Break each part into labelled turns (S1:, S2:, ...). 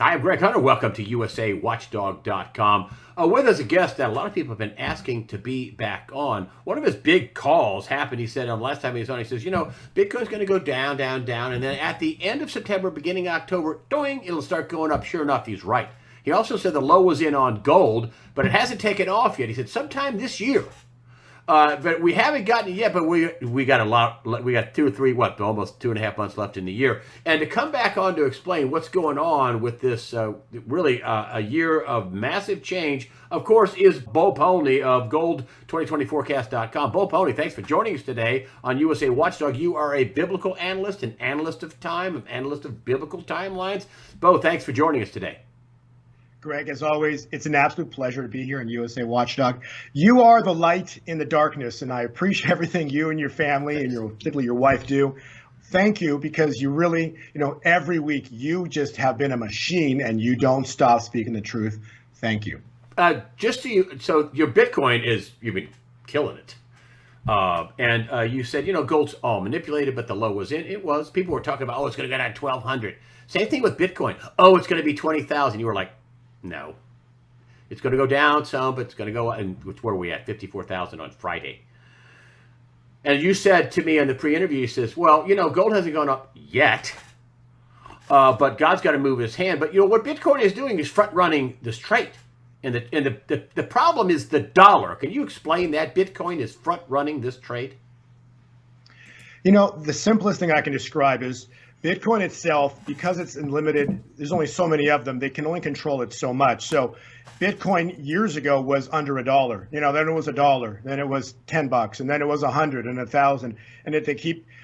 S1: Hi, I'm Greg Hunter. Welcome to USAWatchdog.com. With us a guest that a lot of people have been asking to be back on. One of his big calls happened. He said last time he was on, he says, Bitcoin's going to go down, down, down. And then at the end of September, beginning October, doing, it'll start going up. Sure enough, he's right. He also said the low was in on gold, but it hasn't taken off yet. He said sometime this year. But we haven't gotten it yet. But we got a lot. We got 2 or 3, almost 2.5 months left in the year. And to come back on to explain what's going on with this, really a year of massive change, of course, is Bo Pony of Gold2020Forecast.com. Bo Pony, thanks for joining us today on USA Watchdog. You are a biblical analyst, an analyst of time, an analyst of biblical timelines. Bo, thanks for joining us today.
S2: Greg, as always, it's an absolute pleasure to be here in USA Watchdog. You are the light in the darkness, and I appreciate everything you and your family and particularly your wife do. Thank you, because you really, every week you just have been a machine and you don't stop speaking the truth. Thank you.
S1: So your Bitcoin you've been killing it. And you said, gold's all manipulated, but the low was in. It was. People were talking about, it's going to go down 1,200. Same thing with Bitcoin. It's going to be 20,000. You were like, no, it's going to go down some, but it's going to go. And where are we at? 54,000 on Friday. And you said to me in the pre-interview, you says, well, gold hasn't gone up yet, but God's got to move his hand. But what Bitcoin is doing is front running this trade, and the problem is the dollar. Can you explain that Bitcoin is front running this trade?
S2: The simplest thing I can describe is Bitcoin itself, because it's unlimited, there's only so many of them, they can only control it so much. So Bitcoin years ago was under $1. Then it was $1, then it was $10, and then it was 100 and 1,000. And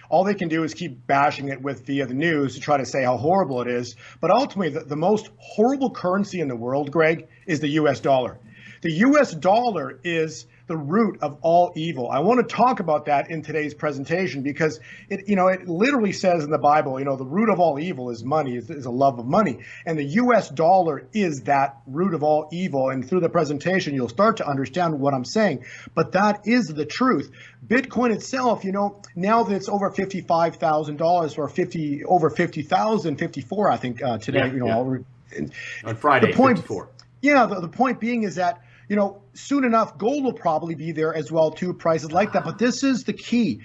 S2: all they can do is keep bashing it via the news to try to say how horrible it is. But ultimately, the most horrible currency in the world, Greg, is the US dollar. The US dollar is the root of all evil. I want to talk about that in today's presentation because it literally says in the Bible, the root of all evil is money, is a love of money. And the US dollar is that root of all evil. And through the presentation, you'll start to understand what I'm saying. But that is the truth. Bitcoin itself, now that it's over $55,000 or over 50,000, 54, I think today,
S1: On Friday, 54.
S2: Yeah, the point being is that, soon enough, gold will probably be there as well, too, prices like that. But this is the key.